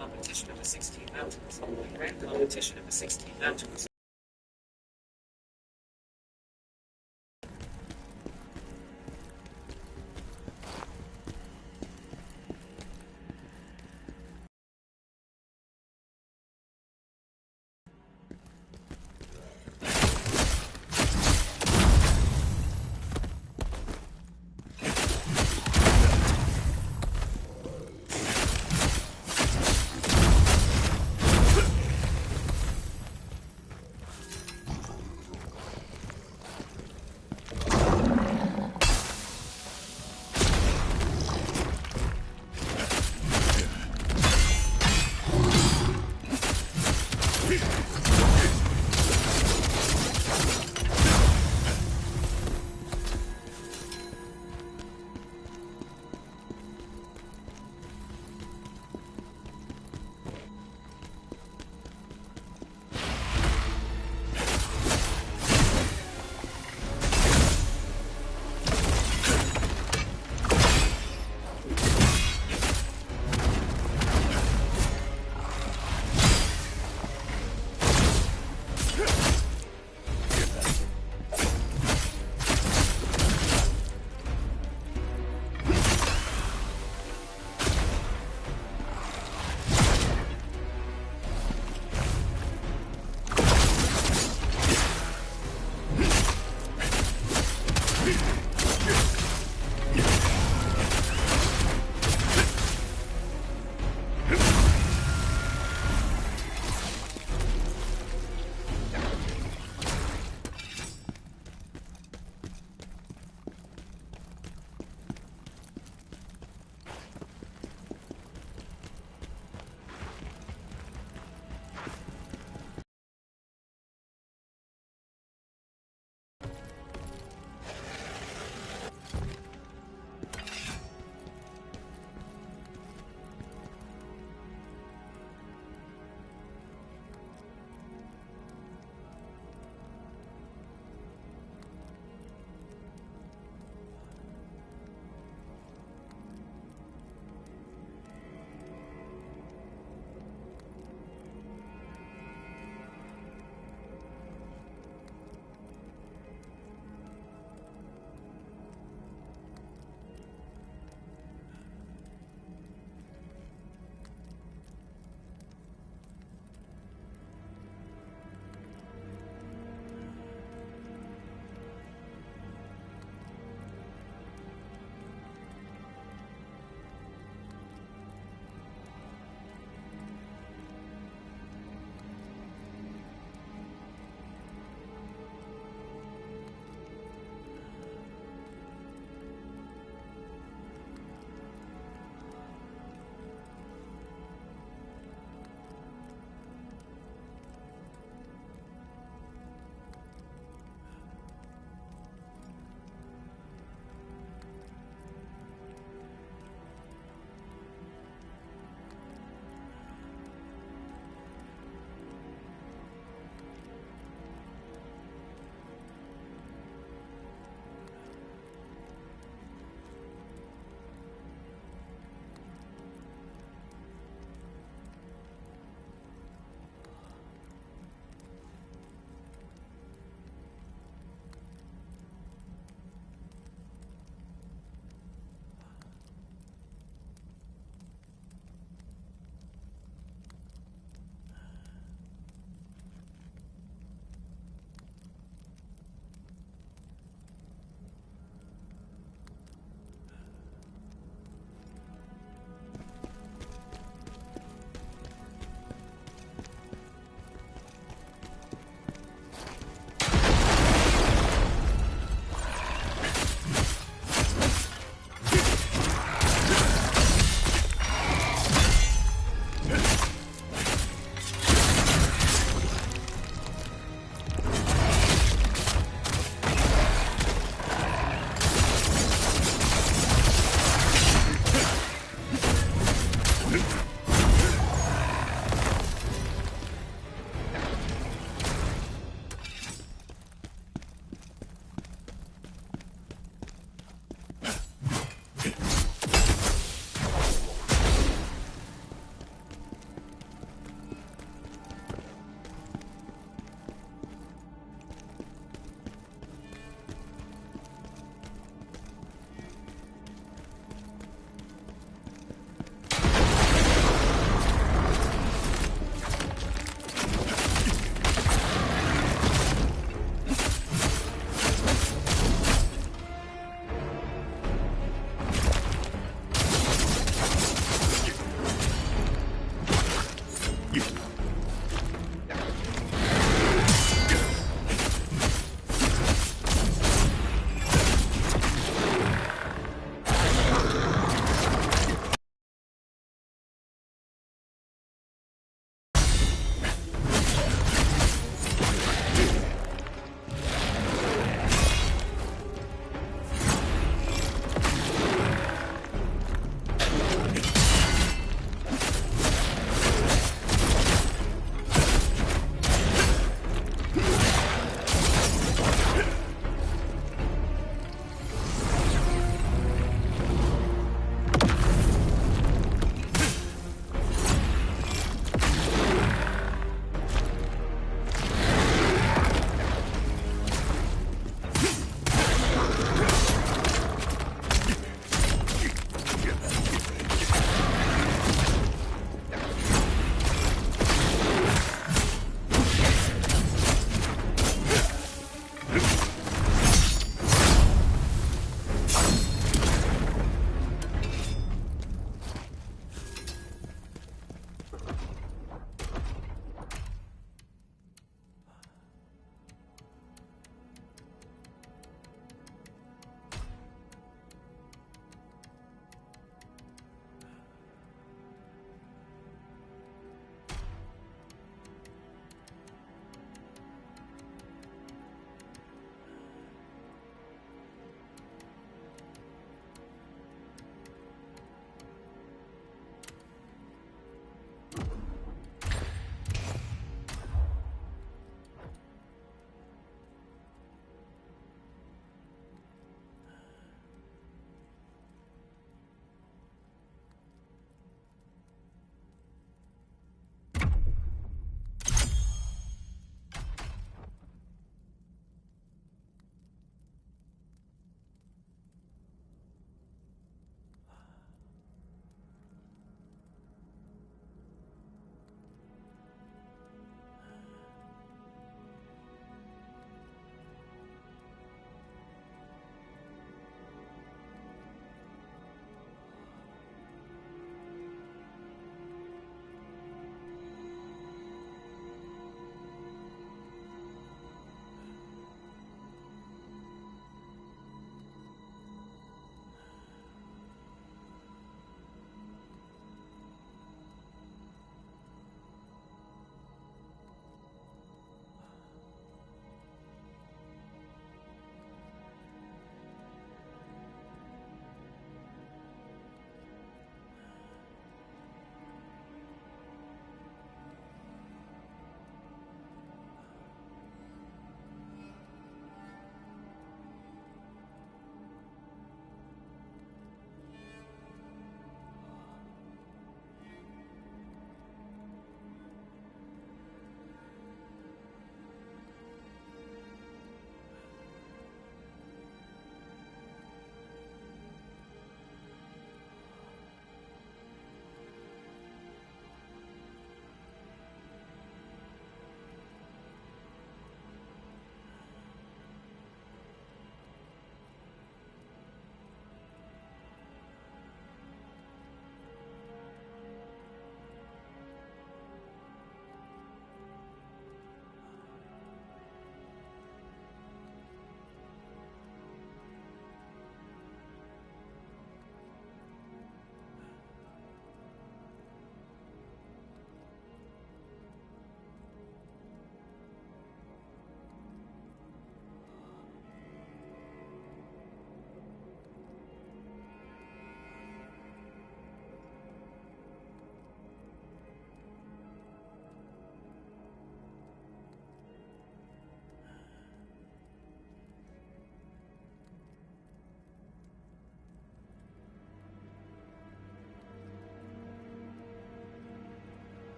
competition of the 16 mountains. The grand competition of the 16 mountains.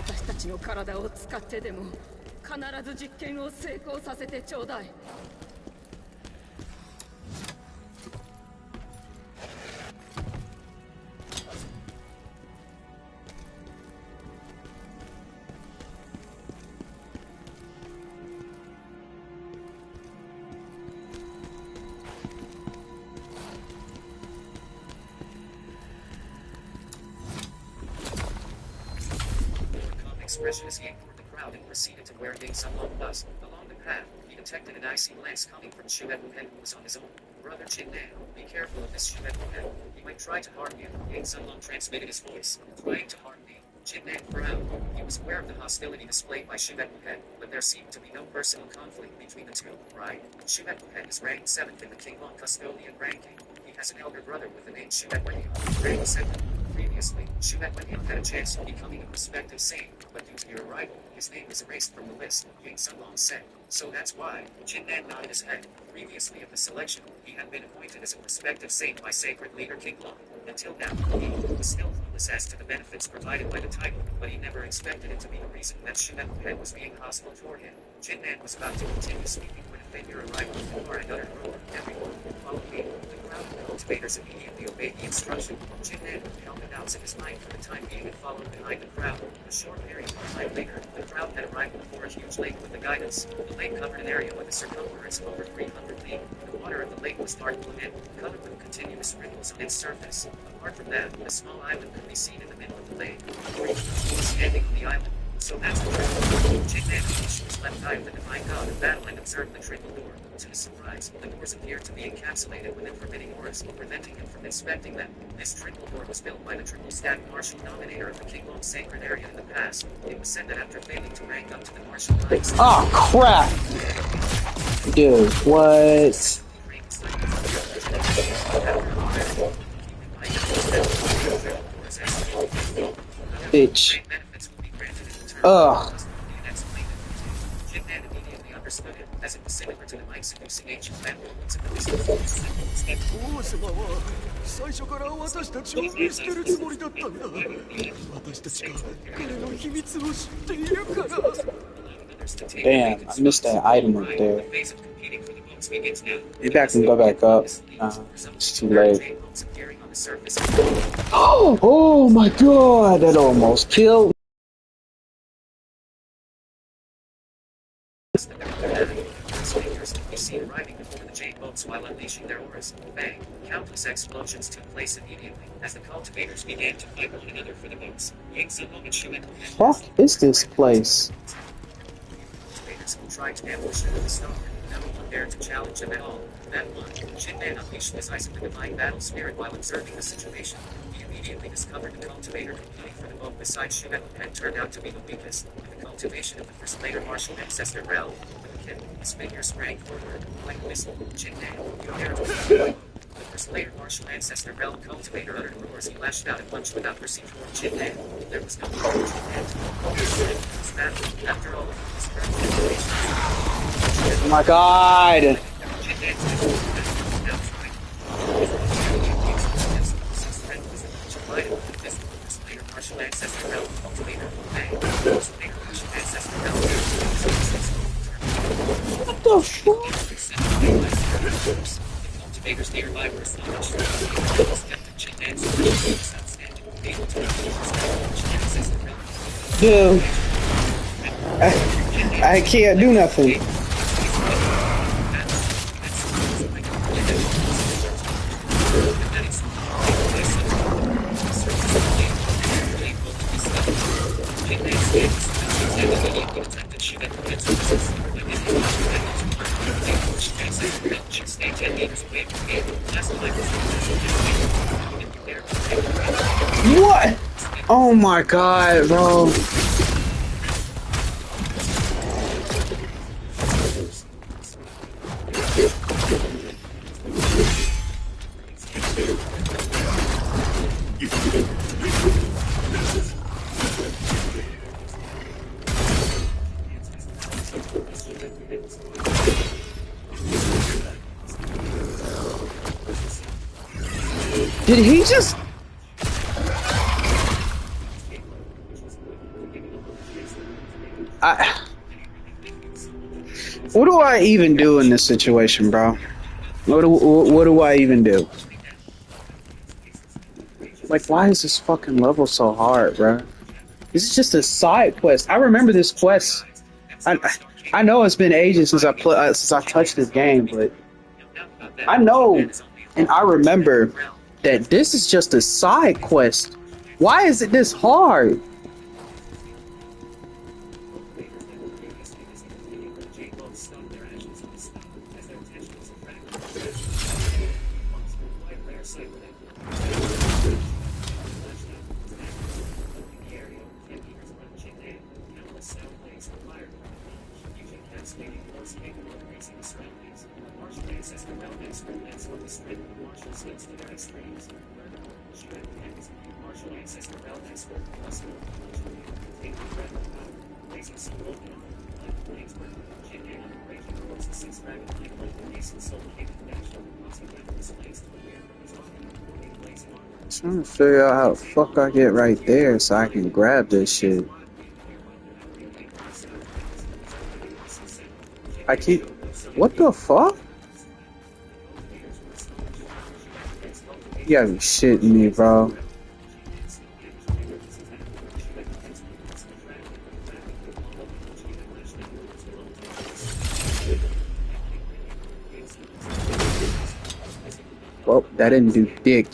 私たちの体を使ってでも必ず実験を成功させてちょうだい。Expressionist yanked toward the crowd and proceeded to where Ying Sun Long was. Along the path, he detected an icy glance coming from Shuet Wuhen, who was on his own. Brother Qin Nan, be careful of this Shuet Wuhen. He might try to harm you. Ying Sun Long transmitted his voice. Trying to harm me. Qin Nan frowned. He was aware of the hostility displayed by Shuet Wuhen, but there seemed to be no personal conflict between the two, right? Shuet Wuhen is ranked 7th in the Qinglong custodian ranking. He has an elder brother with the name Shuet Wenliang, ranked 2nd. Previously, Shuet Wenliang had a chance of becoming a prospective saint, but due to your arrival, his name was erased from the list, Ying Sun Long said. So that's why. Qin Nan nodded his head. Previously at the selection, he had been appointed as a prospective saint by sacred leader Qinglong. Until now, he was still clueless as to the benefits provided by the title, but he never expected it to be the reason that Shuet Wuhen was being hostile toward him. Qin Nan was about to continue speaking when a figure arrived with the car and uttered a roar. Everyone, follow me. The crowd of cultivators immediately obeyed the instruction. Qin Nan held the doubts in his mind for the time being and followed behind the crowd. A short period of time later, the crowd had arrived before a huge lake with the guidance. The lake covered an area with a circumference of over 300 feet. The water of the lake was dark blue and covered with continuous ripples on its surface. Apart from that, a small island could be seen in the middle of the lake. Three people were standing on the island. So that's the trickle. Qin Nan unleashed his left eye of the divine god of battle and observed the trickle door. To his surprise, the doors appeared to be encapsulated within forbidding auras, preventing him from inspecting them. This trickle door was built by the triple stack martial dominator of the Qinglong sacred area in the past. It was said that after failing to rank up to the martial ranks... Oh, crap! Dude, what? Bitch. Ugh. Qin Nan immediately understood it, as it was similar to the might seducing ancient landlords of the West. 王様は最初から私たちを見捨てるつもりだったんだ。私たちが彼の秘密を知っているから。Damn, I missed that item up there. Maybe I can go back up. It's too late. Oh my god, that almost killed me. Arriving before the jade boats while unleashing their oars. Bang! Countless explosions took place immediately as the cultivators began to fight one another for the boats. Ying Sun Long and Shuet Fuck is this place? Cultivators tried to ambush them with a stone. No one dared to challenge them at all. That one, Qin Nan unleashed his eyes of the divine battle spirit while observing the situation. He immediately discovered the cultivator competing for the boat beside Shuet had turned out to be the weakest. The cultivation of the first later martial ancestor Rel. His finger sprang forward, like a missile. Qin Nan, you dare to the first later martial ancestor Rel cultivator uttered roars. He lashed out and punched without mercy toward Qin Nan. There was no need for Qin Nan to battle. After all, his current situation. Oh my god! What the fuck? Cultivators nearby were astonished. Dude, I can't do nothing. What? Oh my god, bro. Did he just... What do I even do in this situation, bro? What do I even do? Like, why is this fucking level so hard, bro? This is just a side quest. I remember this quest. I, I know it's been ages since since I touched this game, but I know and I remember that this is just a side quest. Why is it this hard? Trying to figure out how the fuck I get right there so I can grab this shit. I keep... What the fuck? You gotta be shitting me, bro. Well, that didn't do dick.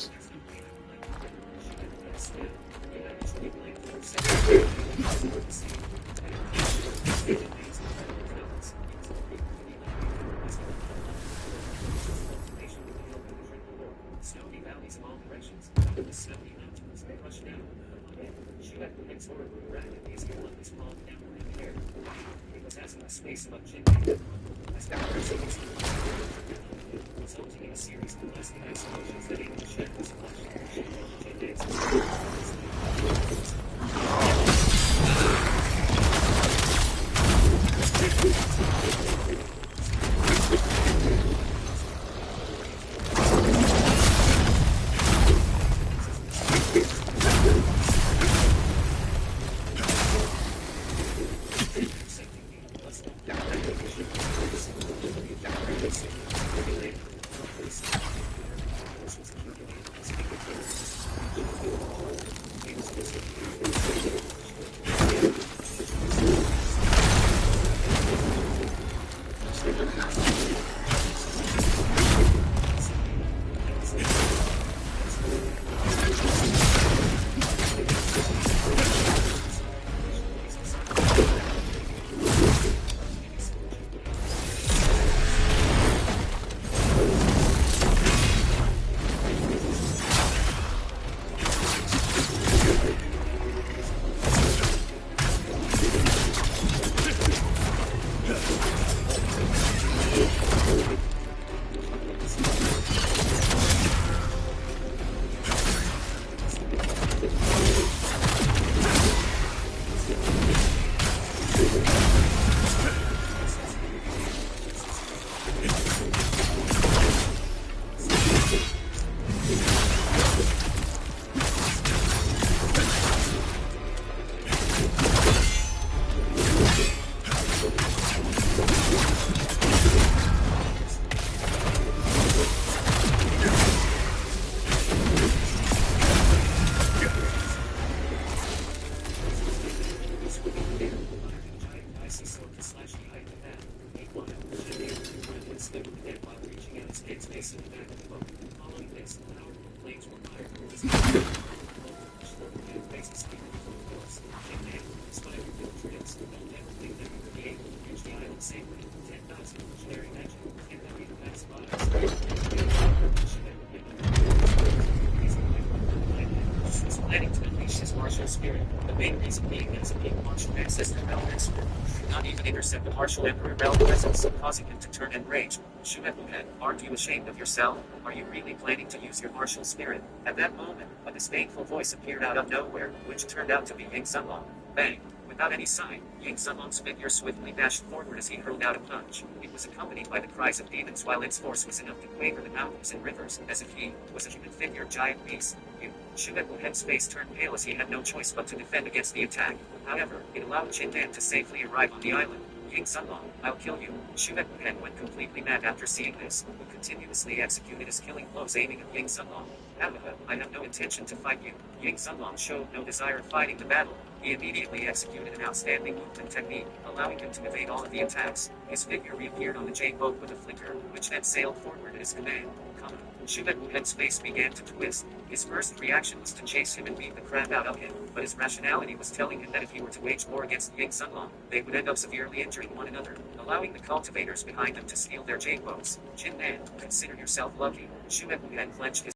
Planning to unleash his martial spirit, the main reason being that he wants to access the realm expert, not even intercept the martial emperor realm presence, causing him to turn and rage. Shuebuhen, aren't you ashamed of yourself? Are you really planning to use your martial spirit? At that moment, a disdainful voice appeared out of nowhere, which turned out to be Ying Sunlong. Bang! Without any sign, Ying Sunlong's figure swiftly dashed forward as he hurled out a punch. It was accompanied by the cries of demons while its force was enough to quaver the mountains and rivers, as if he was a human figure giant beast. You Shuebuhen's face turned pale as he had no choice but to defend against the attack. However, it allowed Jinnan to safely arrive on the island. Ying Sunlong, I'll kill you. Shuebuhen went completely mad after seeing this, who continuously executed his killing blows aiming at Ying Sunlong. Abaha, I have no intention to fight you. Ying Sunlong showed no desire of fighting the battle. He immediately executed an outstanding movement technique, allowing him to evade all of the attacks. His figure reappeared on the jade boat with a flicker, which then sailed forward at his command. Come. Shuebuhen's face began to twist. His first reaction was to chase him and beat the crap out of him, but his rationality was telling him that if he were to wage war against Ying Sunlong, they would end up severely injuring one another, allowing the cultivators behind them to steal their jade boats. Jinnan, consider yourself lucky. Shuebuhen clenched his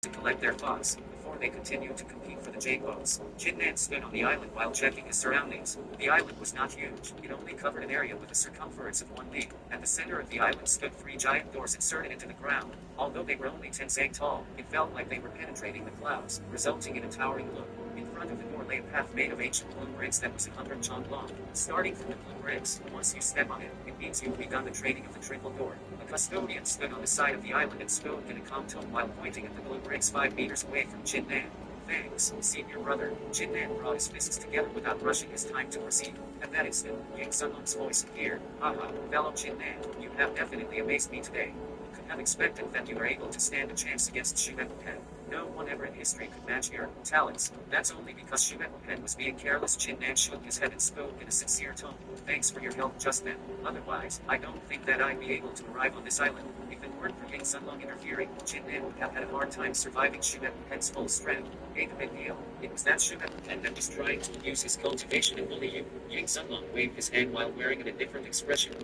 to collect their thoughts, before they continued to compete for the jade boats. Jinnan stood on the island while checking his surroundings. The island was not huge, it only covered an area with a circumference of 1 league. At the center of the island stood 3 giant doors inserted into the ground. Although they were only 10 zang tall, it felt like they were penetrating the clouds, resulting in a towering look. In front of the door lay a path made of ancient blue bricks that was 100 chong long. Starting from the blue bricks, once you step on it, it means you've begun the trading of the triple door. A custodian stood on the side of the island and spoke in a calm tone while pointing at the blue bricks 5 meters away from Jinnan. Thanks, senior brother. Jinnan brought his fists together without rushing his time to proceed. At that instant, Ying Sunlong's voice appeared. Haha, fellow Jinnan, you have definitely amazed me today. Who could have expected that you were able to stand a chance against Shuebuhen? No one ever in history could match your talents. That's only because Shuebuhen was being careless. Jinnan shook his head and spoke in a sincere tone. Thanks for your help just then. Otherwise, I don't think that I'd be able to arrive on this island. If it weren't for Ying Sunlong interfering, Jinnan would have had a hard time surviving Shuebuhen's full strength. Ain't a big deal. It was that Shuebuhen that was trying to abuse his cultivation and bully you. Ying Sunlong waved his hand while wearing an indifferent expression.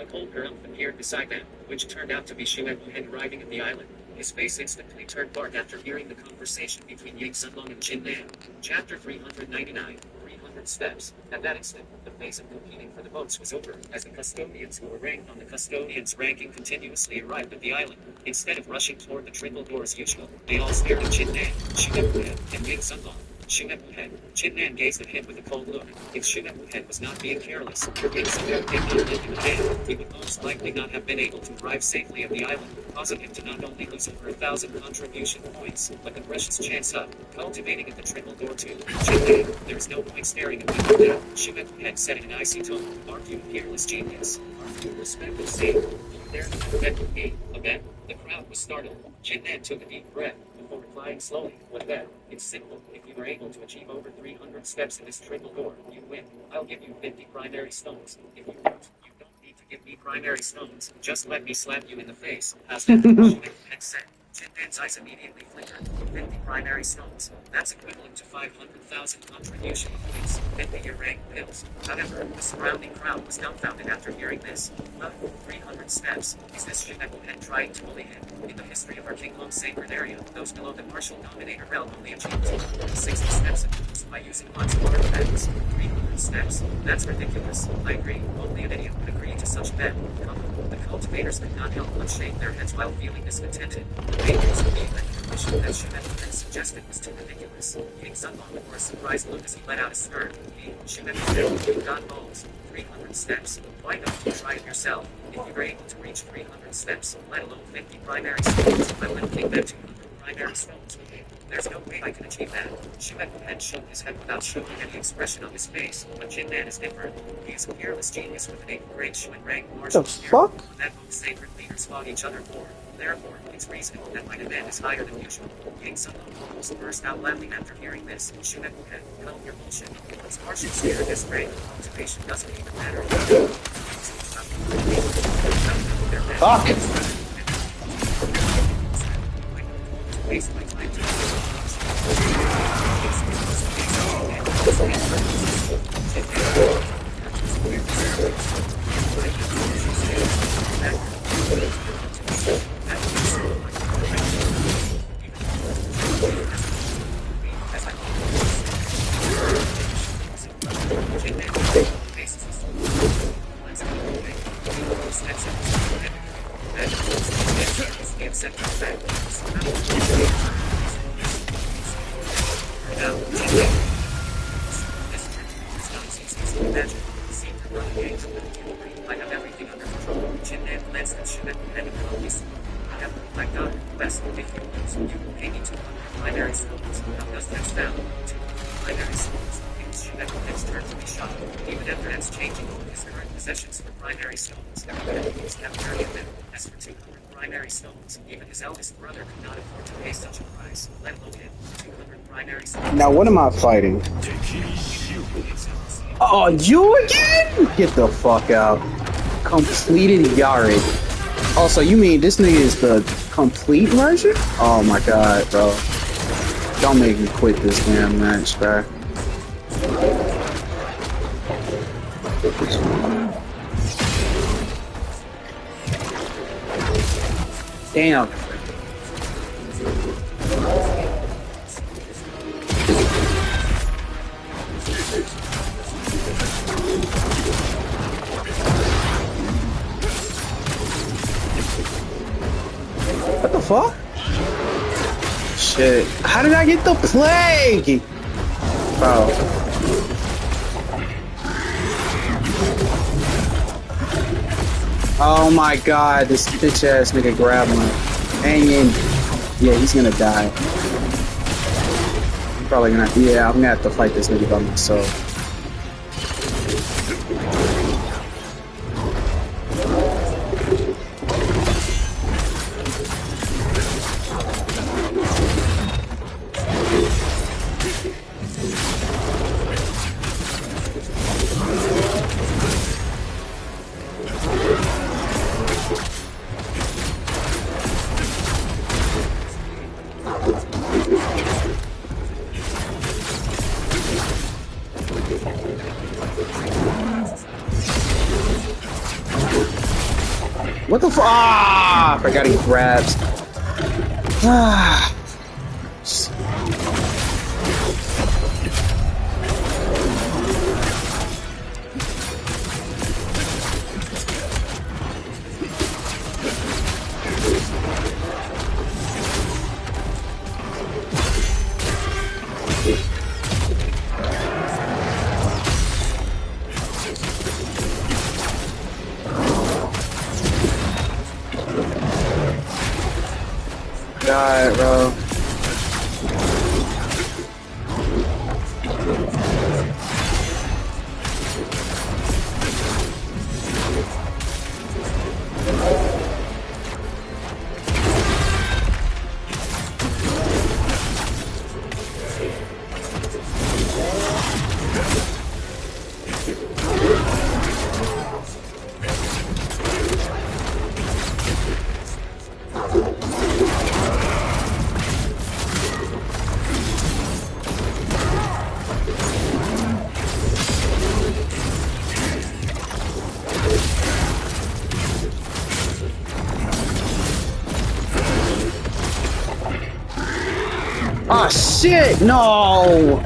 A cold Harumph appeared beside them, which turned out to be Shuebuhen arriving at the island. His face instantly turned dark after hearing the conversation between Ying Sunlong and Jinnan. Chapter 399. 300 steps. At that instant, the phase of competing for the votes was over, as the custodians who were ranked on the custodians' ranking continuously arrived at the island. Instead of rushing toward the triple door as usual, they all stared at Jinnan, Shuebuhen, and Ying Sunlong. Shuebuhen. Jinnan gazed at him with a cold look. If Shuebuhen was not being careless, or Ying Sunlong did not lend him a hand, he would most likely not have been able to arrive safely at the island, causing him to not only lose over 1,000 contribution points, but the precious chance of cultivating at the triple door too. Jinnan, there is no point staring at me like that. Shuebuhen said in an icy tone. Aren't you a fearless genius? Aren't you respected saint? There to bet with me. A bet? The crowd was startled. Jinnan took a deep breath before replying slowly. What bet? It's simple. If you were able to achieve over 300 steps in this triple door, you win. I'll give you 50 primary stones. If you don't, you don't need to give me primary stones. Just let me slap you in the face. Shuebuhen said. Jinnan's eyes immediately flickered. 50 primary stones. That's equivalent to 500,000 contribution points. 50-year rank pills. However, the surrounding crowd was dumbfounded after hearing this. 300 steps. Is this Shuebuhen trying to bully him? In the history of our Kingdom sacred area, those below the martial dominator realm only achieved 60 steps by using lots of artifacts. 300 steps. That's ridiculous. I agree. Only an idiot would agree to such bet. The cultivators could not help but shake their heads while feeling discontented. The majors believed that the condition that Shuebuhen suggested was too ridiculous. Ying Sunlong wore a surprised look as he let out a smirk. Shuebuhen, you got balls. 300 steps. Why don't you try it yourself? If you were able to reach 300 steps, let alone 50 primary stones, I wouldn't think that 200 primary stones would be. There's no way I can achieve that. Shuebuhen shook his head without showing any expression on his face, but Jinnan is different. He is a fearless genius with an 8th grade Shuen rank martial spirit that both sacred leaders fought each other for. Therefore, it's reasonable that my demand is higher than usual. Ying Sunlong almost burst out laughing after hearing this. Shuebuhen, cut your bullshit. It's martial spirit this rank. Cultivation doesn't even matter. Fuck! Waste my time to I have everything under control. Jinnan glanced at Shuebuhen and calmly. My God, best if you lose, you will pay me 200 primary stones. How does that sound? 200 primary stones. It was Shueden's turn to be shot. Even after exchanging all his current possessions for primary stones, he was kept very of them. As for 200 primary stones, even his eldest brother could not afford to pay such a price, let alone him. 200 primary stones. Now, what am I fighting? Oh, you again? Get the fuck out. Completed Yarid. Also, you mean this nigga is the complete version? Oh my god, bro. Don't make me quit this damn match, bro. Damn. What the fuck? Shit. How did I get the plague? Bro. Oh my god, this bitch ass nigga grabbed me. And yeah, he's gonna die. I'm probably gonna, yeah, I'm gonna have to fight this nigga by myself. What the f- Ah! I forgot he grabs. Ah. God, bro. Ah, shit! No!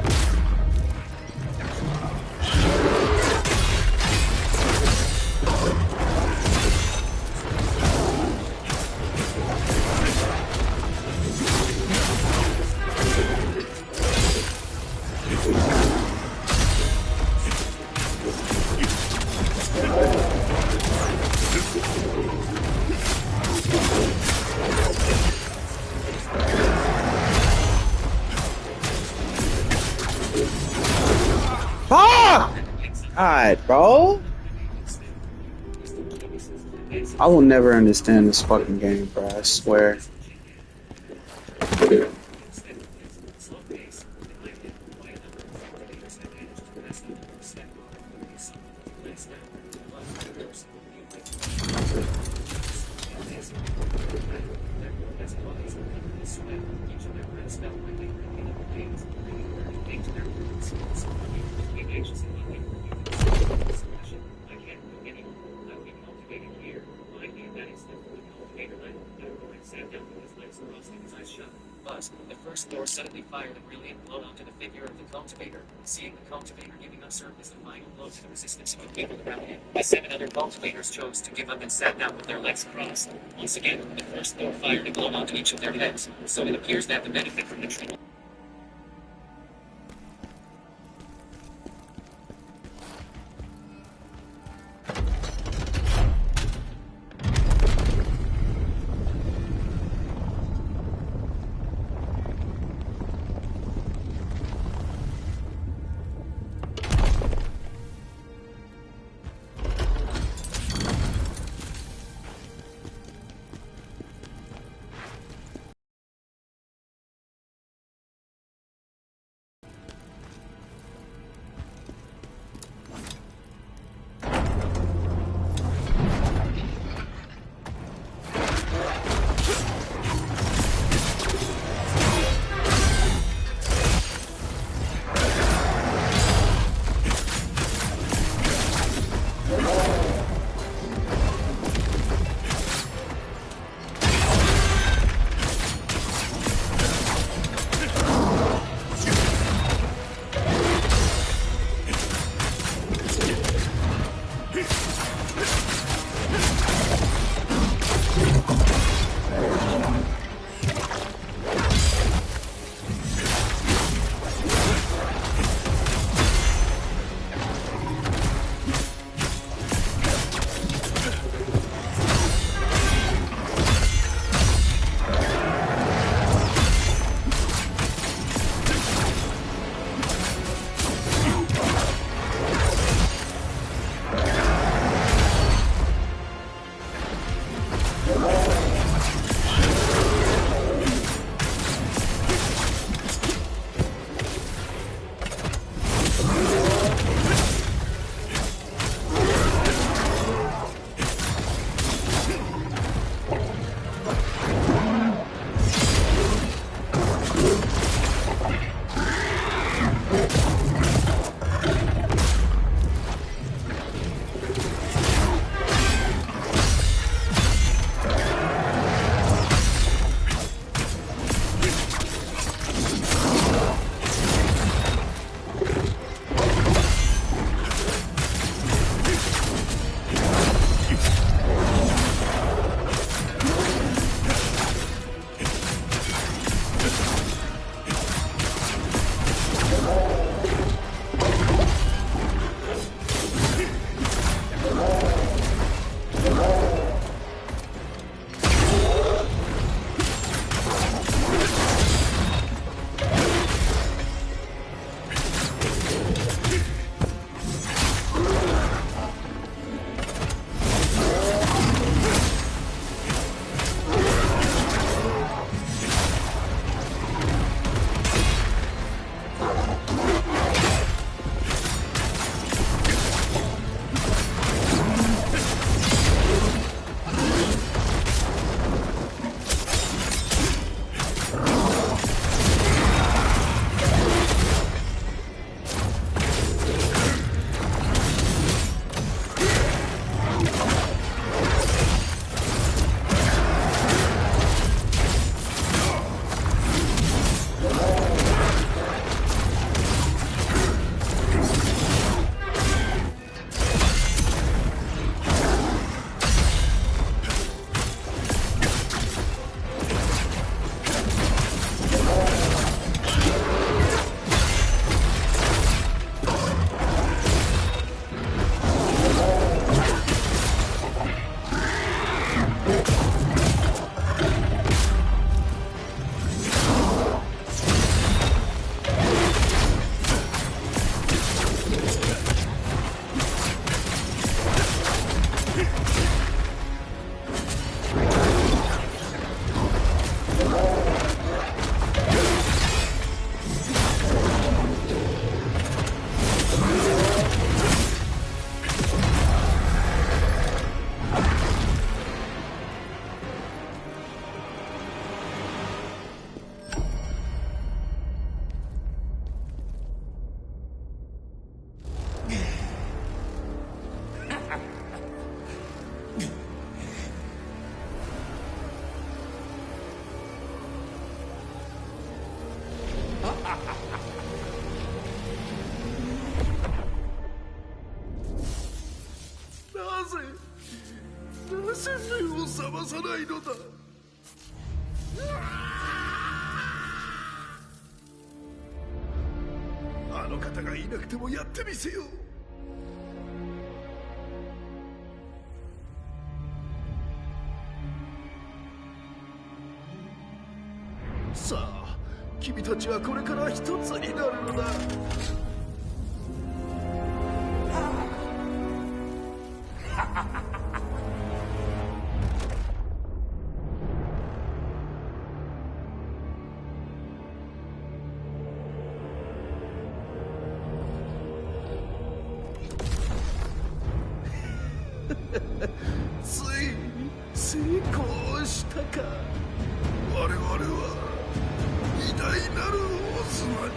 God, bro. I will never understand this fucking game, bro. I swear. The first door suddenly fired a brilliant blow onto the figure of the cultivator. Seeing the cultivator giving up served as the final blow to the resistance of the people around him, the 7 other cultivators chose to give up and sat down with their legs crossed. Once again, the first door fired a blow onto each of their heads, so it appears that the benefit from the treatment. 覚まさないのだ。あの方がいなくてもやってみせよう。さあ、君たちはこれから一つになるのだ。ついに成功したか。我々は偉大なる王妻に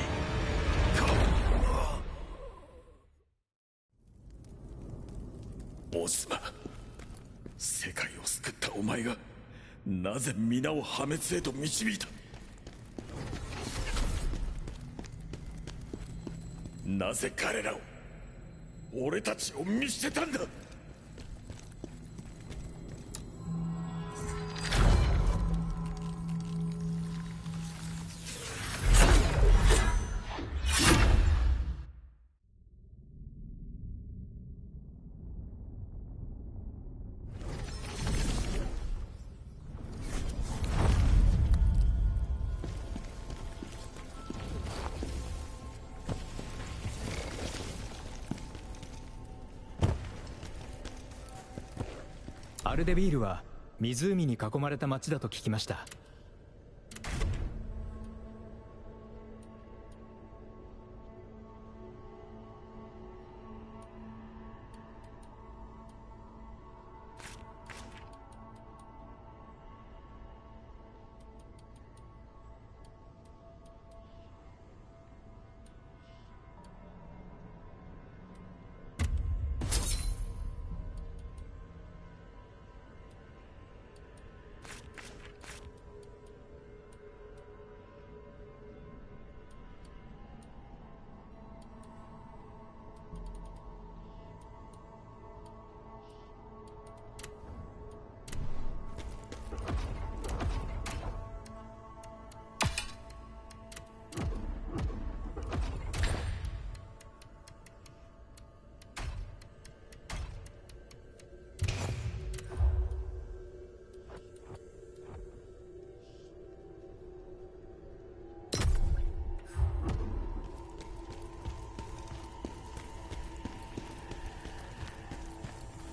王様、世界を救ったお前がなぜ皆を破滅へと導いた。なぜ彼らを、俺たちを見捨てたんだ。アルデビールは湖に囲まれた町だと聞きました。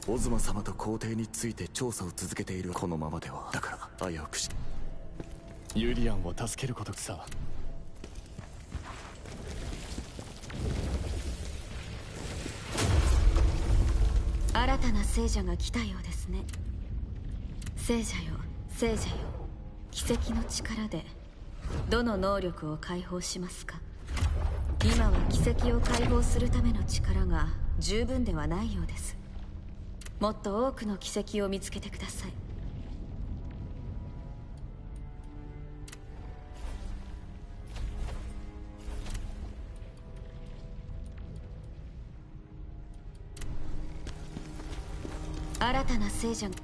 オズマ様と皇帝について調査を続けている。このままではだから危うくしユリアンを助けることさ。新たな聖者が来たようですね。聖者よ、聖者よ、奇跡の力でどの能力を解放しますか。今は奇跡を解放するための力が十分ではないようです。もっと多くの奇跡を見つけてください。新たな聖者が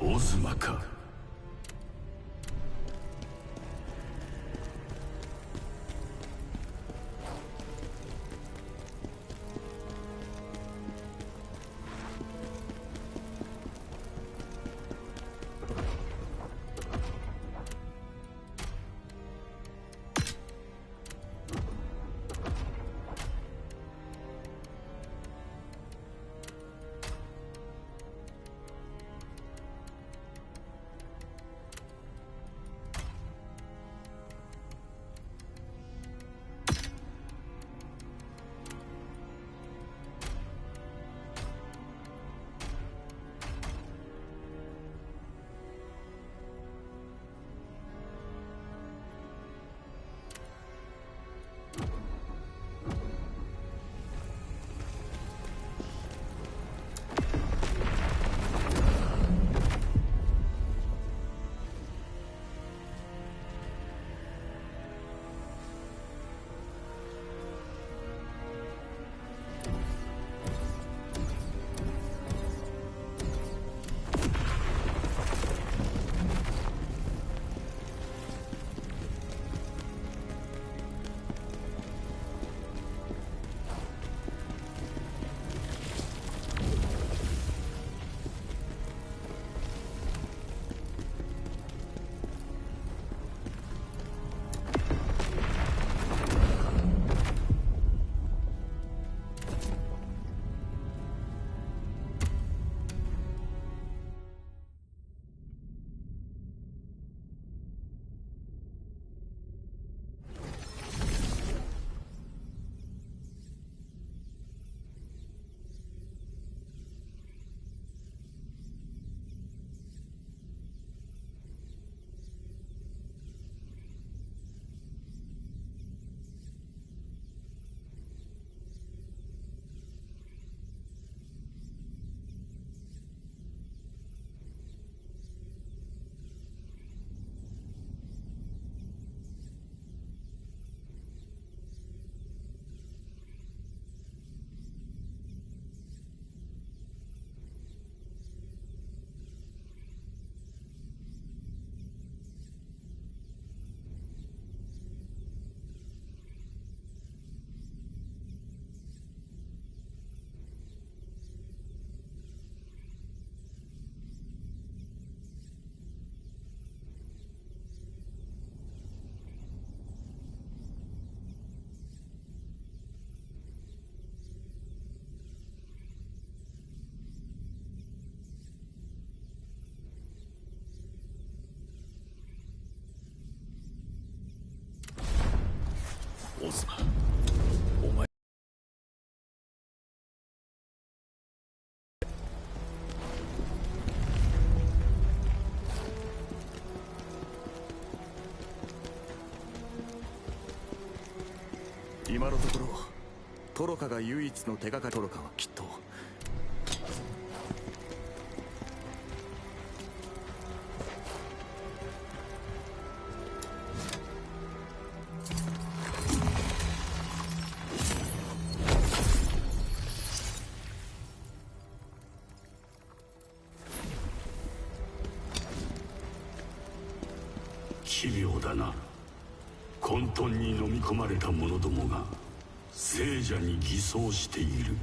オズマか。オズマ、お前今のところトロカが唯一の手がかり。トロカはきっと奇妙だな。混沌に飲み込まれた者どもが聖者に偽装している。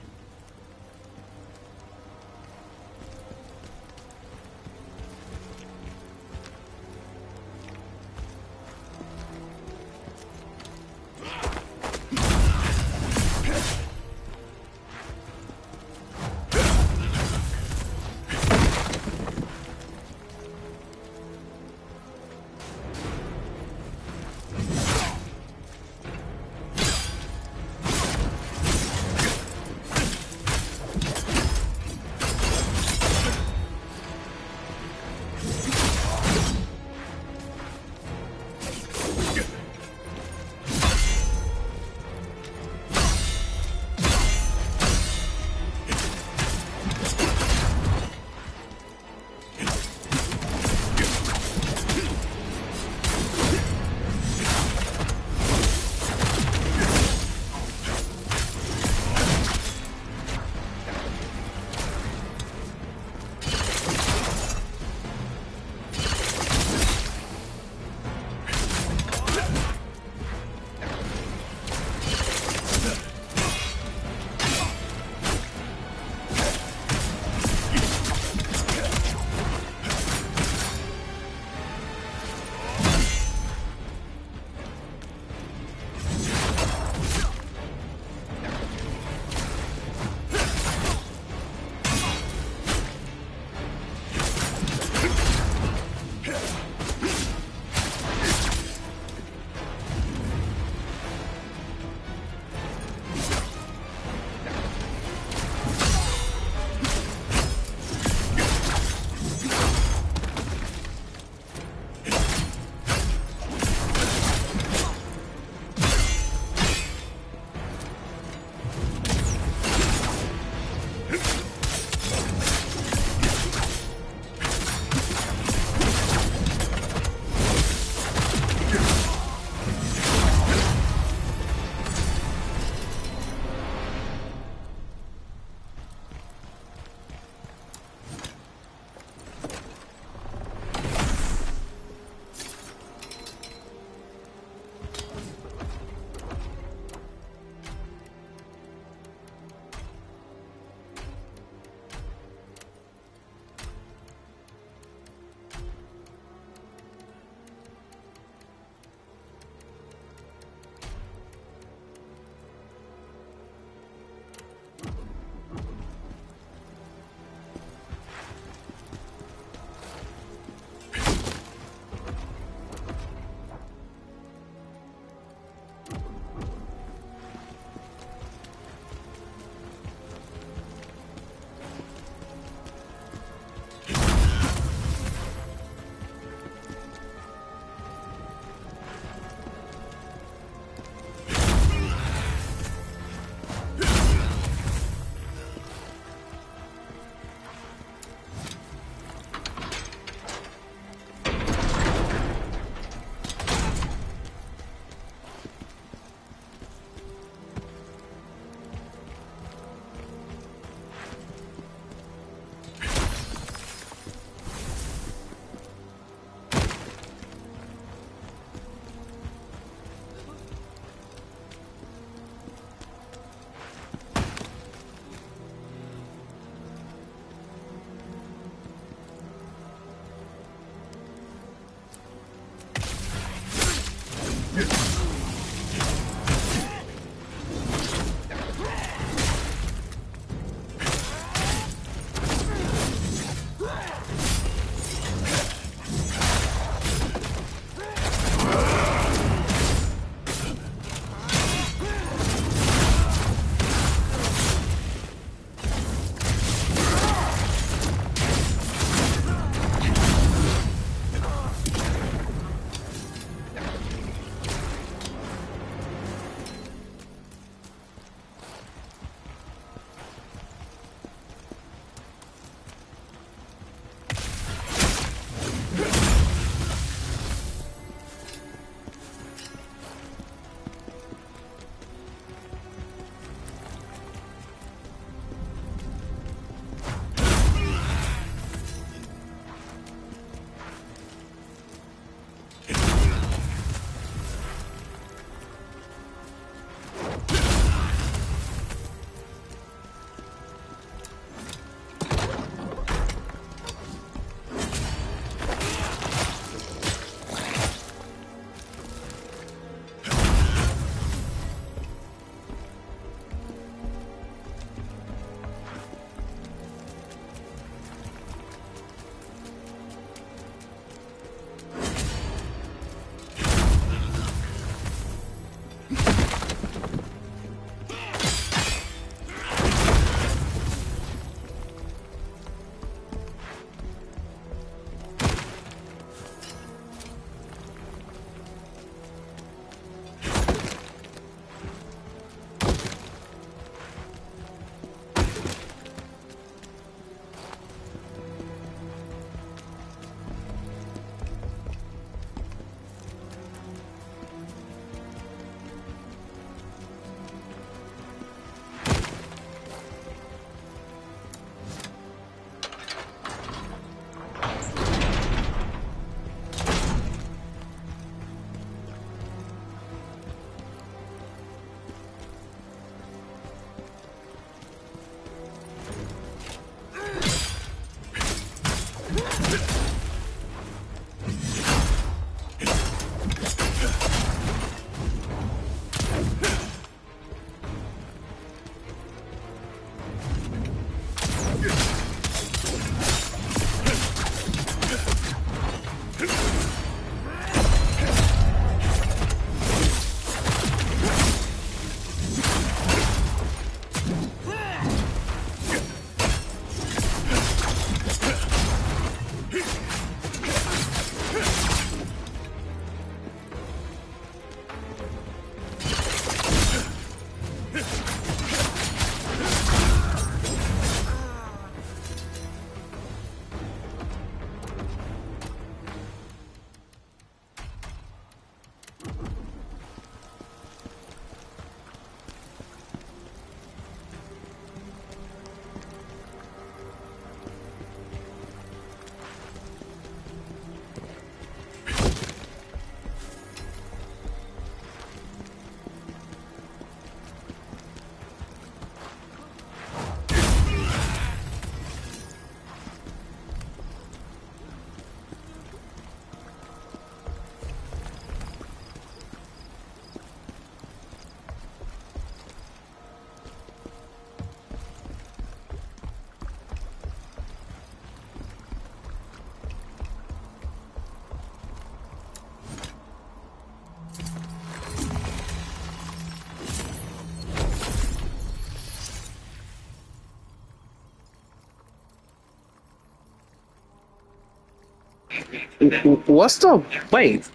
What's the wait?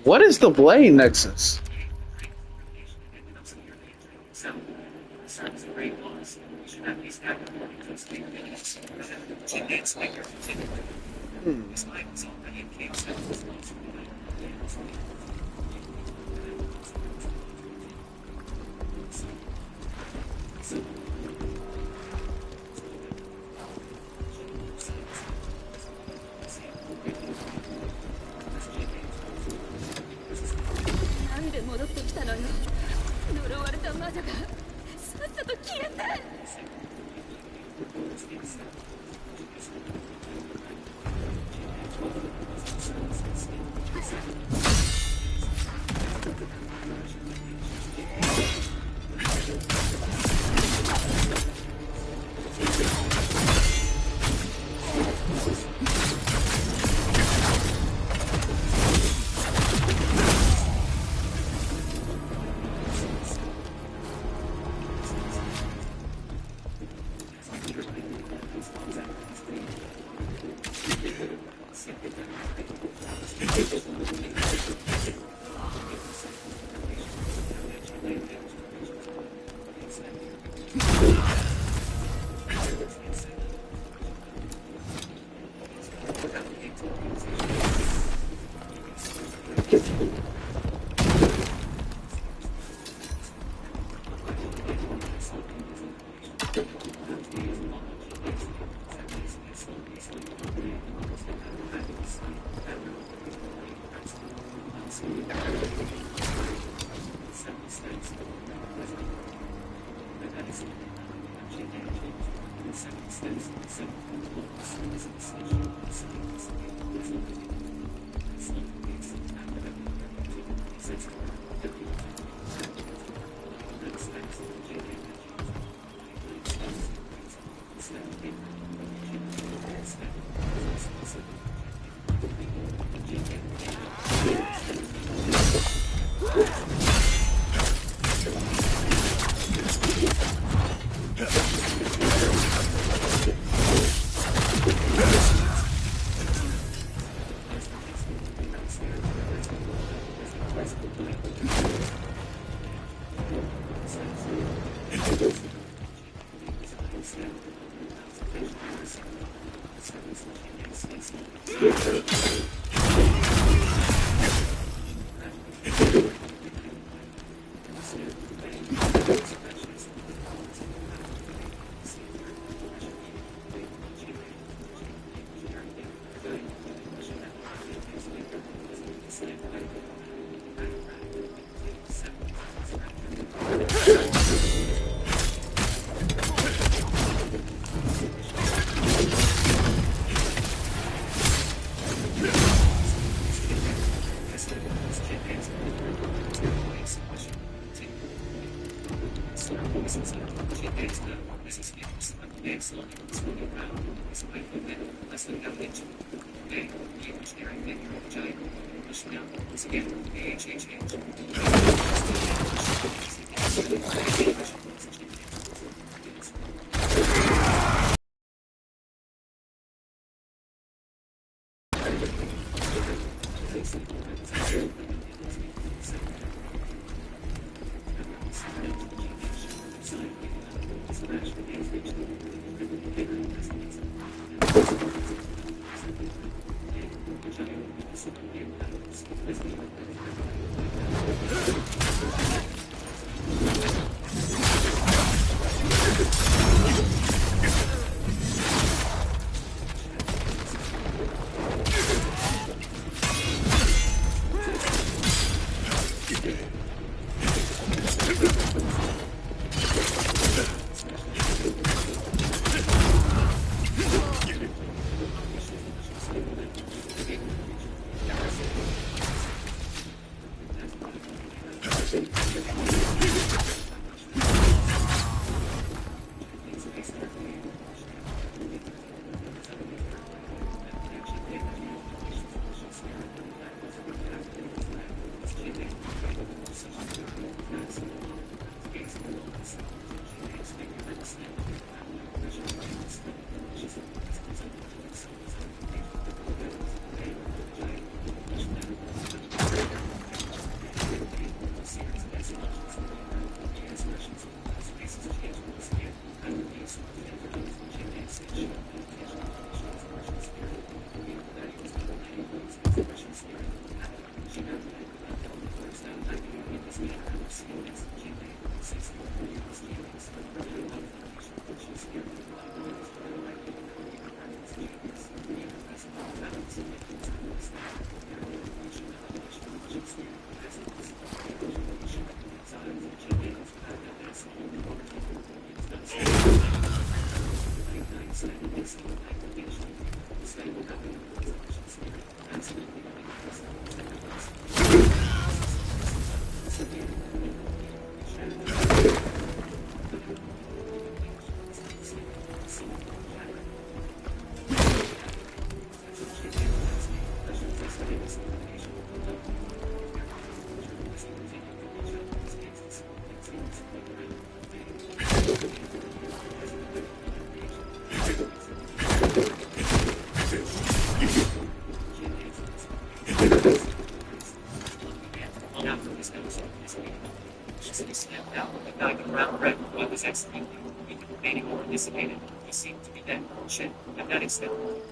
What is the blade nexus?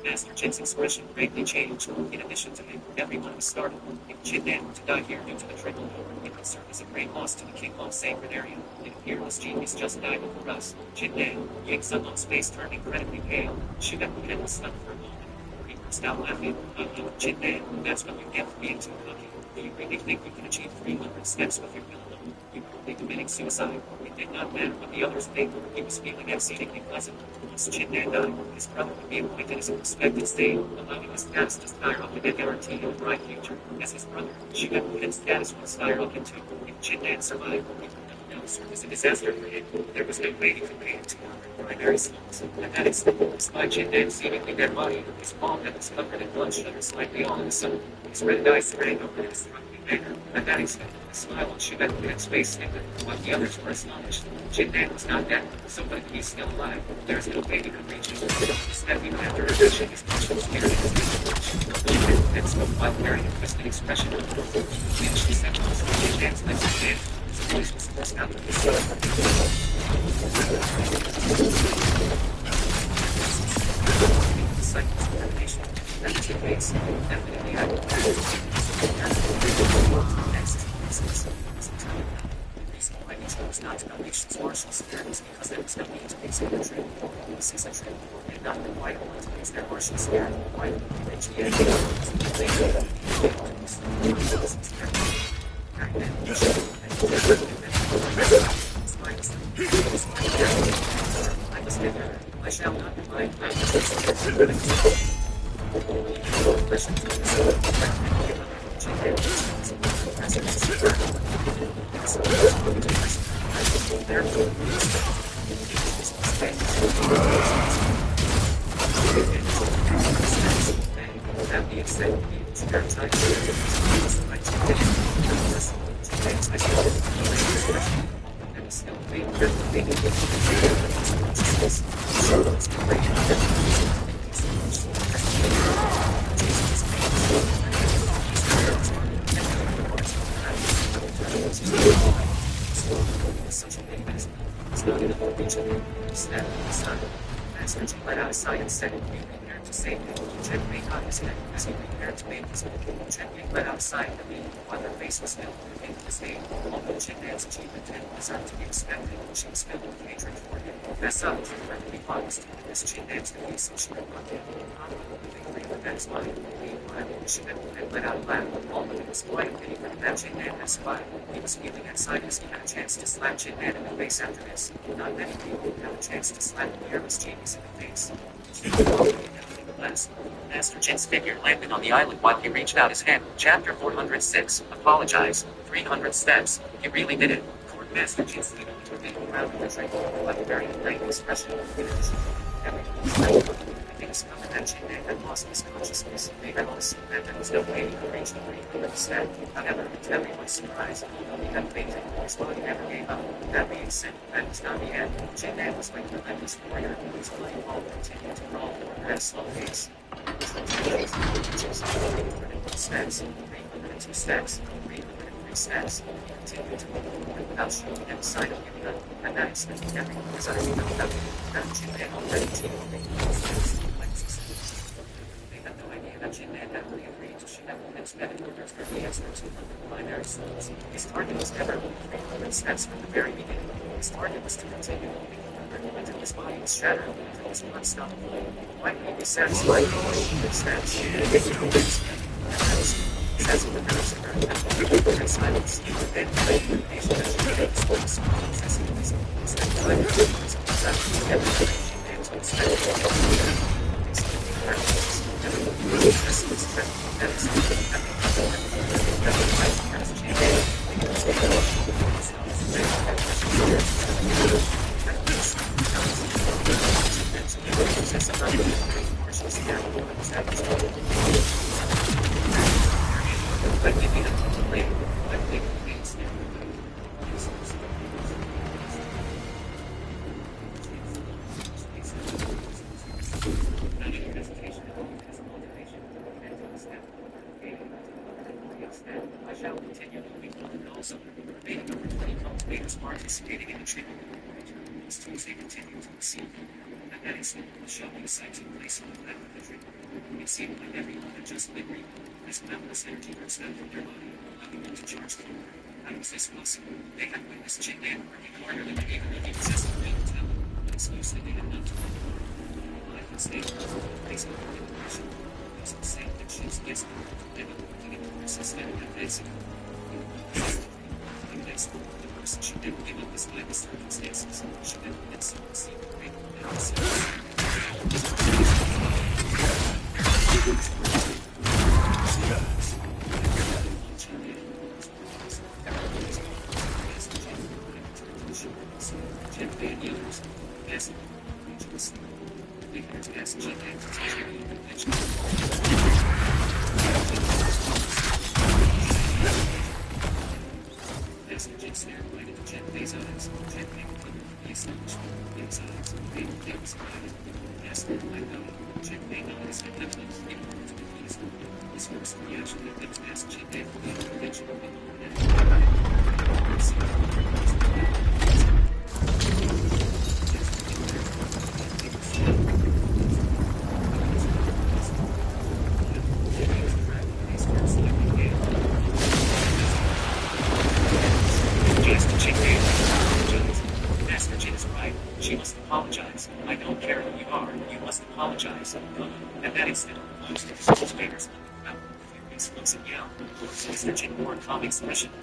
Master Jin's expression greatly changed. In addition to him, everyone was startled. If Jin Dan were to die here due to the triple, it would serve as a great loss to the King Long's sacred area. It appeared this genius just died before us. Jin Dan, Ying Sun Long's face turned incredibly pale. She got the head was stunned for a moment. He burst out laughing. Jin Dan, that's what you get for being too lucky. Do you really think you can achieve 300 steps with your will alone? You were only committing suicide. It did not matter what the others think. He was feeling exceedingly pleasant. Once Jin Dan died, his brother would be appointed as an expected state, allowing his status to skyrocket and guarantee a bright future. As his brother, Shiga Wuhen's status would skyrocket too. If Jin Dan survived, he would never know serve as a disaster for him. There was no way he could pay 200 primary souls. At that instant, despite Jin Dan's seemingly dead body, his palm that was covered in blood shuddered slightly all of a sudden. His red eyes sprang open in his throat. At that instant, a smile on Shiga Wuhen's face flickered, while the others were astonished. Jin Dan was not dead, so but he's still alive. There is no way he could reach him. Instead, even after revision, his punch was carried in his Jin Dan spoke while wearing a twisted expression on her face. Then she stepped close to Jin Dan's lips and hand. His voice was forced out of his throat. The sight was determination. That was the case. Definitely, I would was not to unleash its martial spirits because there was no need to face the truth. This is a truth. They had not been quite able to use their martial spirit quite able to reach the end. They could have been able to use the spirit. Back then, I was there. I shall not be mine. I that being said, spare time and is still being Master Jin let out a sigh and said, "Be prepared to save me." Chen Wei caught his head as he prepared to make his move. Chen Wei let out a sigh and relief while her face was filled with hate his name. Although Jin Dan's achievement had deserved to be respected, she was filled with hatred for him. As such, he promised to witness Jin Dan's defeat so she could run him. Victory with that is mine. Meanwhile, she had let out a laugh, although it was quite a pity that Jin Dan had survived. He was feeling excited as he had a chance to slap Jin Dan in the face after this. Not many people have a chance to slap the fearless genius in the face. Master Jin's figure landed on the island while he reached out his hand. Chapter 406. Apologize. 300 steps. He really did it. Master Jin's figure remained around the tree, like a very brave expression. In addition, everyone discovered that Jin Dan had lost his consciousness. They had all seen that there was no way he could reach the 300 step. However, to everyone's surprise, he had fainted, his body never gave up. That being said, that was not the end. Jin Dan was like a relentless warrior whose bloody ball continued to crawl forward at a slow pace. 302 steps, 302 steps, 303 steps. He continued to move forward without showing any sign of giving up. At that instant, everyone was utterly dumbfounded. That Jin Dan already achieved the steps. They had no idea that Jin Dan had really agreed to Shiga Wuhen's method orders for the answer to primary souls. His target was never only 300 steps from the very beginning. His target was to continue moving forward until his body was shattered, until his blood stopped flowing. Why would he be satisfied with 300 steps? As the Berserker and silence, then the information that Jin Dan was focused on possessing his own instead of every I shall continue moving on and also remaining over 20 cultivators participating in the treatment operation. These tools they continue to receive. At that instant, the shopping site took place on the left of the treatment. It seemed like everyone had just been reaped. As boundless energy burst out from their body, allowing them to charge forward. How was this possible? They had witnessed Jin Man working harder than even if he possessed the real talent. An excuse that they had not told before. Life and state was the place of the depression. Those who say that she is against them, they were looking at the process that had days ago. The person she never gave up despite the circumstances. She never let someone see the great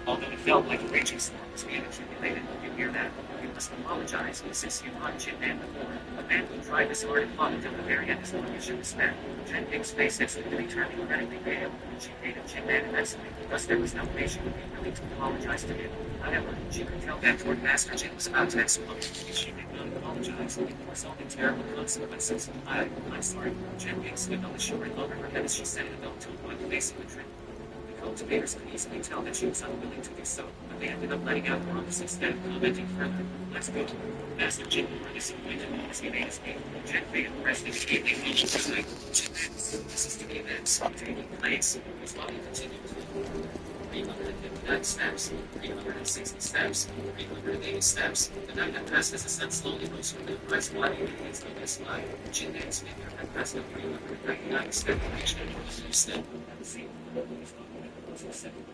Although it felt like a raging storm was being accumulated, you hear that? You must apologize, since you hunt Jin Man before. A man who tried this hard and fought until the very end is the one you should respect. Jen Ping's face instantly turned incredibly pale. She hated Jin Man immensely, thus there was no way she would be willing to apologize to him. However, she could tell that toward Master Jin was about to explode. If she did not apologize, it would result in terrible consequences. I'm sorry. Jen Ping stood on the shore and lowered her head as she said in a note to avoid facing the trip. Cultivators could easily tell that she was unwilling to do so, but they ended up letting out groans instead of commenting further. Let's go. Master Jin were disappointed as he made his name. Jen failed resting the evening on the night. This is the events taking place. His body continued to 359 steps, 360 steps, 380 steps. The night had passed as the sun slowly rose from the depressed body against the west line. Jin Man's figure had passed the 399 step and reached a new step. At the same time, his body was the second.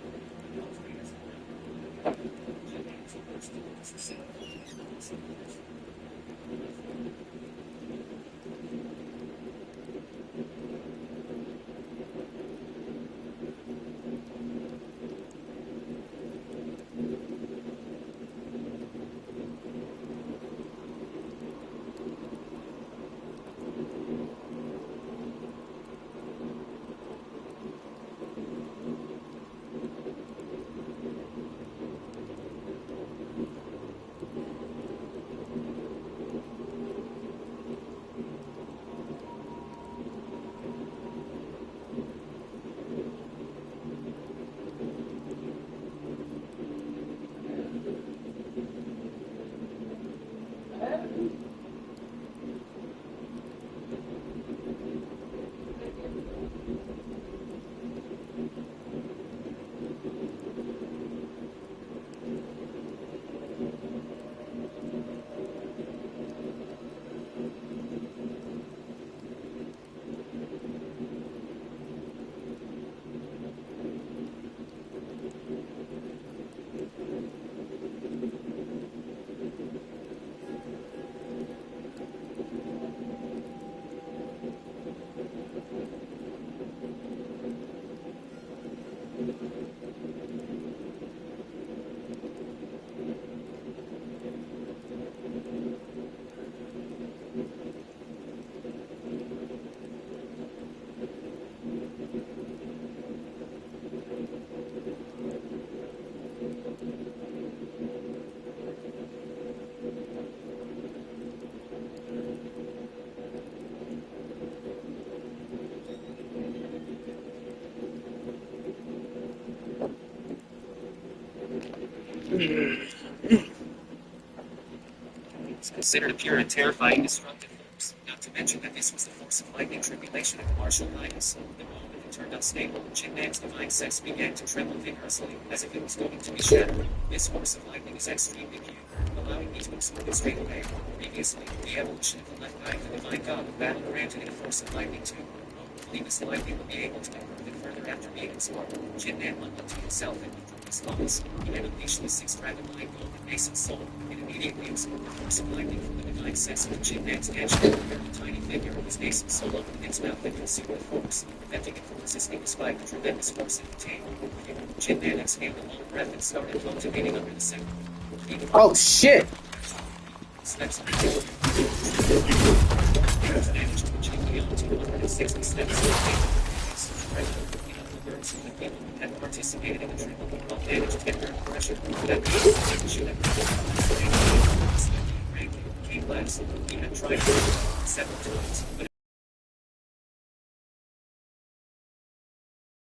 It's considered a pure and terrifying destructive force, not to mention that this was the force of lightning tribulation of the martial highness. The moment it turned unstable, Jinman's divine sex began to tremble vigorously, as if it was going to be shattered. This force of lightning is extremely pure, allowing me to explode it straight away. Previously, the evolution of the left eye of the divine god of battle granted it a force of lightning too. Hopefully this lightning will be able to improve it further after being absorbed. Jinman looked to himself and his lungs. He had unleashed the sixth dragon mind gold and nascent soul. It immediately absorbed the force of lightning from the divine sex of Jinman's edge and the tiny figure of his nascent soul opened its mouth and consumed the force, preventing it from resisting despite the tremendous force it contained. Jinman exhaled a long breath and started cultivating under the second. Oh shit! Steps managed to achieve beyond 260 steps. The people who had participated in the triple managed to get their impression that the should have came last. He had tried several times, but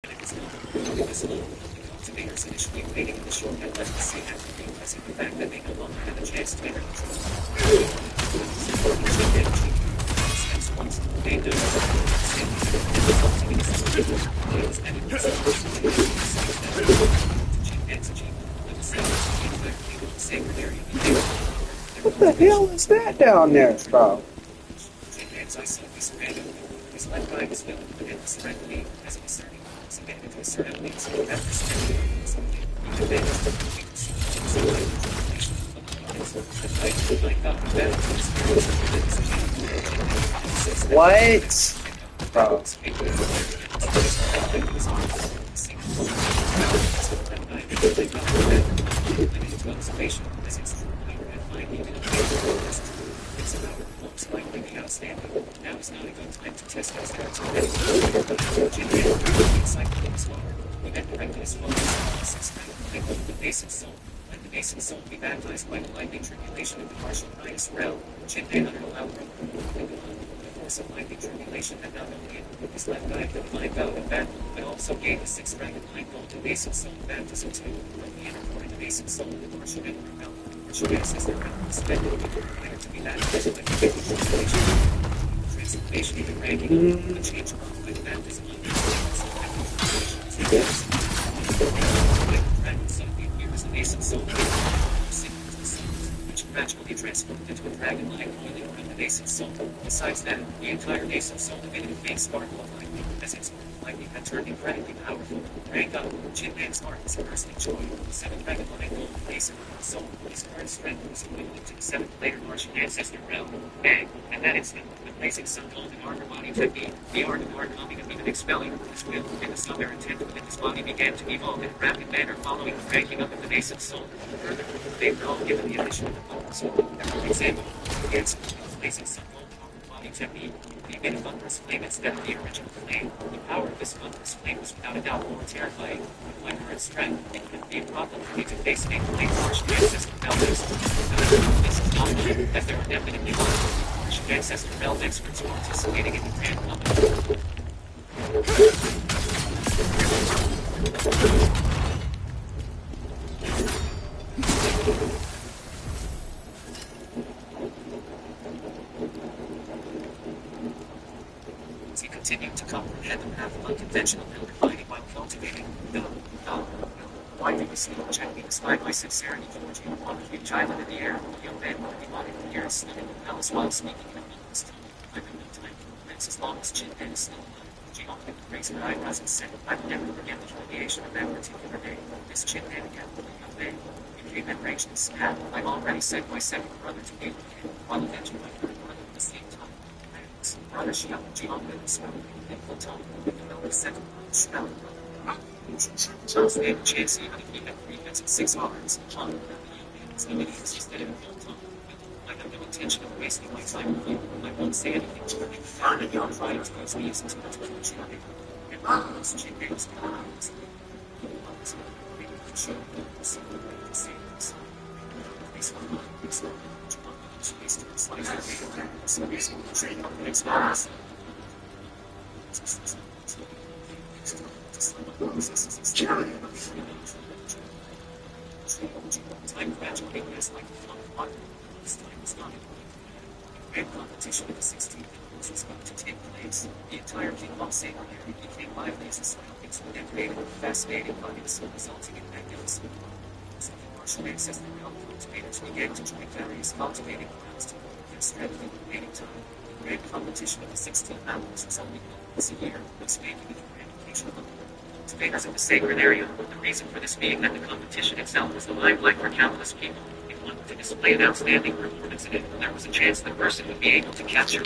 it was not. The cultivators initially waiting in the shore had left the sea after realizing the fact that they no longer had a chance to enter the triple. Once they knew what the hell is that down there, bro? His left eye was filled with endless red gleam as a discerning submitted into a certain leads after something. He demanded to complete the What? Bro. Now is not a good time to test those cards. He then directed his focus on the basic soul. Let the basic soul be baptized by the lightning tribulation of the martial highness realm. Jinman uttered a loud roar. The force of lightning tribulation had not only improved his left eye of the divine god of battle, but also gave the sixth dragon mind gold to basic soul baptism too. From the inner core of the basic soul of the martial emperor realm, which access their realm suspended the required to be baptized by the lightning tribulation. Transformation even ranking, a change caused by the baptism of the nascent soul, which gradually transformed into a dragon-like boiling from the nascent soul. Besides that, the entire nascent soul emitted a faint sparkle of lightning, as its lightning had turned incredibly powerful. Rang up, Jinman's heart was bursting joy. The seventh dragon-like golden nascent soul, his current strength was equivalent to the seventh later Martian ancestor realm. Bang! At that instant, the blazing sun golden armor body technique, the art of coming of even expelling his will, and the summer intent within his body began to evolve in a rapid manner following the ranking up of the nascent soul. Further, they were all given the addition of the golden soul. For example, against the blazing sun golden armor body technique, the emitted thunderous flame instead of the original flame. The power of this thunderous flame was without a doubt more terrifying. With my current strength, it could be a problem for me to face a complete Martian ancestor Meldex. This is not true, as there are definitely Martian ancestor Meld experts participating in the grand company. He continued to comprehend the path of unconventional build refining while cultivating. Why do you sleep? Check me despite my sincerity towards you. On a huge island in the air, a young man will be wanting to hear us sniffing the palace while speaking in this tongue. I've been no time. Lives as long as Jinman is still alive. She often raised her eyebrows and said, I will never forget the humiliation of that particular day. This Jinman again, a young man, became enraged and snapped. I've already sent my second brother to be with him, while avenging my third brother at the same time. Brother Jiang smelled in full tone, with the milk second smelling brother. Charles made a chance even if he had 3 heads and 6 arms. John, the young man was limited instead of in full tone. I have no intention of wasting my time with you. I won't say anything to you. And you're trying to use me as a tool to coach you. And this Jinman was behind us. Time gradually passed like a flood of water. This time was not important. Grand competition of the 16th was about to take place. The entire kickball saber area became lively as the surroundings were decorated with fascinating bodies, resulting in magnificent so the partial access to realm cultivators began to join various cultivating grounds to improve their strength in the remaining time. The grand competition of the 16th hours was only once a year, which making it a grand occasion of the cultivators of the sacred area. The reason for this being that the competition itself was the limelight for countless people. If one were to display an outstanding performance in it, there was a chance the person would be able to capture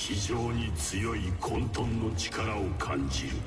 非常に強い混沌の力を感じる。